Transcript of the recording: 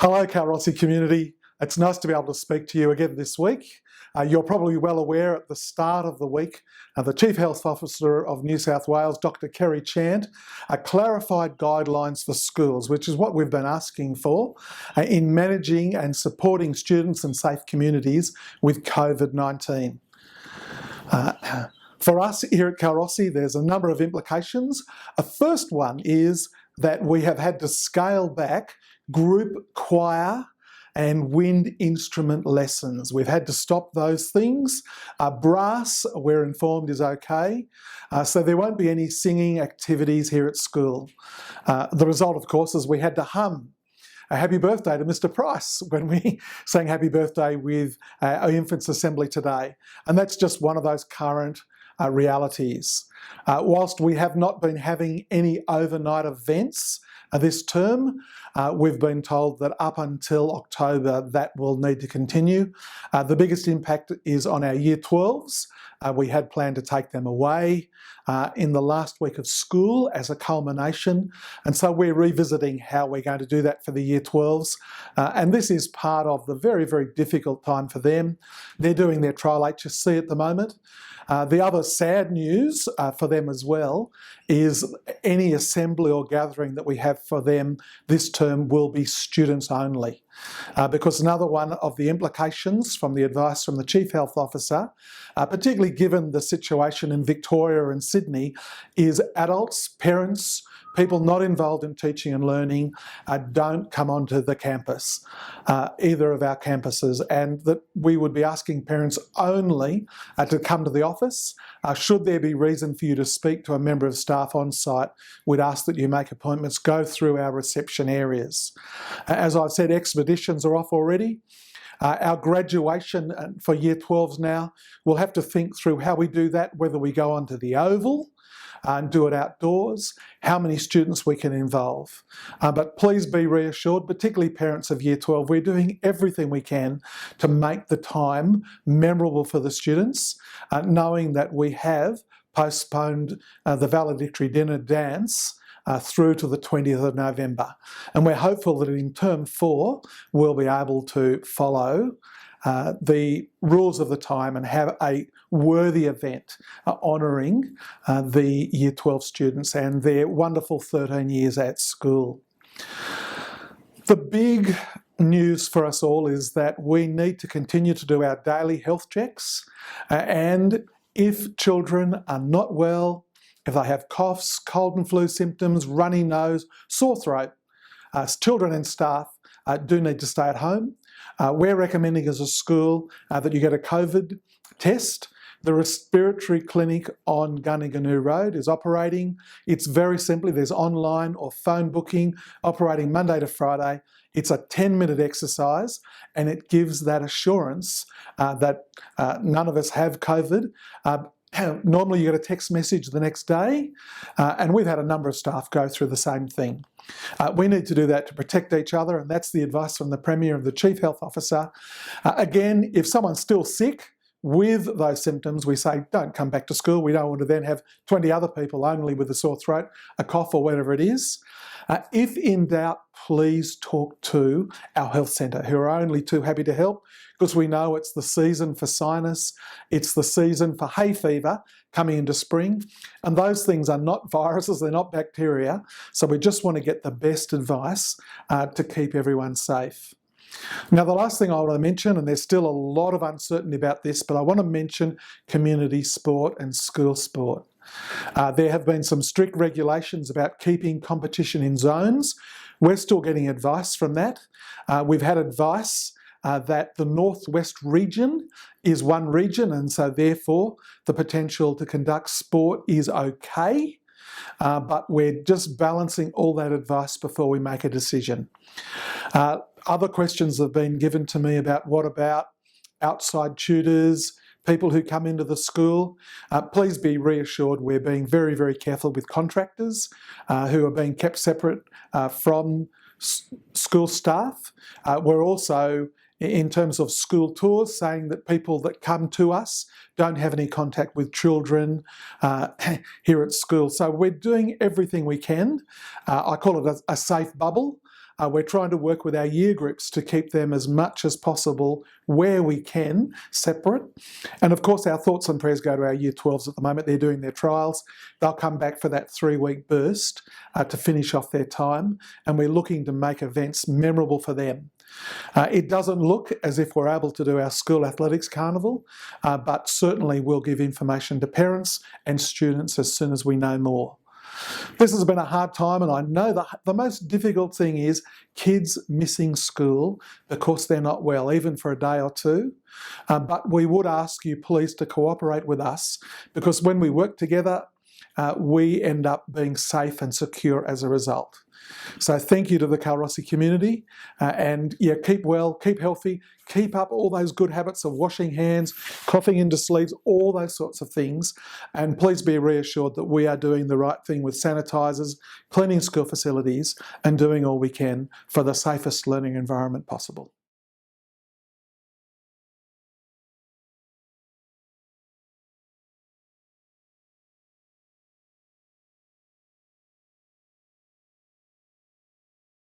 Hello, Calrossi community. It's nice to be able to speak to you again this week. You're probably well aware at the start of the week, the Chief Health Officer of New South Wales, Dr. Kerry Chant, clarified guidelines for schools, which is what we've been asking for in managing and supporting students and safe communities with COVID-19. For us here at Calrossi, there's a number of implications. A first one is that we have had to scale back group choir and wind instrument lessons. We've had to stop those things. Brass, we're informed, is okay. So there won't be any singing activities here at school. The result, of course, is we had to hum a happy birthday to Mr. Price when we sang happy birthday with our infants assembly today. And that's just one of those current realities. Whilst we have not been having any overnight events this term, we've been told that up until October that will need to continue. The biggest impact is on our Year 12s. We had planned to take them away in the last week of school as a culmination, and so we're revisiting how we're going to do that for the Year 12s, and this is part of the very, very difficult time for them. They're doing their trial HSC at the moment. The other sad news for them as well is any assembly or gathering that we have for them this term will be students only. Because another one of the implications from the advice from the Chief Health Officer, particularly given the situation in Victoria and Sydney, is adults, parents, people not involved in teaching and learning don't come onto the campus, either of our campuses, and that we would be asking parents only to come to the office. Should there be reason for you to speak to a member of staff on site, we'd ask that you make appointments, go through our reception areas. As I've said, expeditions are off already. Our graduation for Year 12s now, we'll have to think through how we do that, whether we go onto the oval and do it outdoors, how many students we can involve. But please be reassured, particularly parents of Year 12, we're doing everything we can to make the time memorable for the students, knowing that we have postponed the valedictory dinner dance through to the 20th of November. And we're hopeful that in Term 4, we'll be able to follow the rules of the time and have a worthy event honouring the Year 12 students and their wonderful 13 years at school. The big news for us all is that we need to continue to do our daily health checks, and if children are not well, if they have coughs, cold and flu symptoms, runny nose, sore throat, children and staff do need to stay at home. We're recommending as a school that you get a COVID test. The respiratory clinic on Gunniganoo Road is operating. It's very simply, there's online or phone booking, operating Monday to Friday. It's a 10-minute exercise, and it gives that assurance that none of us have COVID. Normally you get a text message the next day, and we've had a number of staff go through the same thing. We need to do that to protect each other, and that's the advice from the Premier and the Chief Health Officer. Again, if someone's still sick with those symptoms, we say don't come back to school. We don't want to then have 20 other people only with a sore throat, a cough or whatever it is. If in doubt, please talk to our health centre, who are only too happy to help, because we know it's the season for sinus, it's the season for hay fever coming into spring, and those things are not viruses, they're not bacteria, so we just want to get the best advice to keep everyone safe. Now, the last thing I want to mention, and there's still a lot of uncertainty about this, but I want to mention community sport and school sport. There have been some strict regulations about keeping competition in zones. We're still getting advice from that. We've had advice that the Northwest region is one region, and so therefore the potential to conduct sport is okay. But we're just balancing all that advice before we make a decision. Other questions have been given to me about what about outside tutors, people who come into the school. Please be reassured we're being very, very careful with contractors who are being kept separate from school staff. We're also, in terms of school tours, saying that people that come to us don't have any contact with children here at school. So we're doing everything we can. I call it a safe bubble. We're trying to work with our year groups to keep them as much as possible where we can separate. And of course, our thoughts and prayers go to our year 12s at the moment. They're doing their trials. They'll come back for that 3-week burst to finish off their time. And we're looking to make events memorable for them. It doesn't look as if we're able to do our school athletics carnival, but certainly we'll give information to parents and students as soon as we know more. This has been a hard time, and I know the most difficult thing is kids missing school because they're not well, even for a day or two. But we would ask you please to cooperate with us, because when we work together, we end up being safe and secure as a result. So thank you to the Calrossy community, and yeah, keep well, keep healthy, keep up all those good habits of washing hands, coughing into sleeves, all those sorts of things, and please be reassured that we are doing the right thing with sanitisers, cleaning school facilities, and doing all we can for the safest learning environment possible.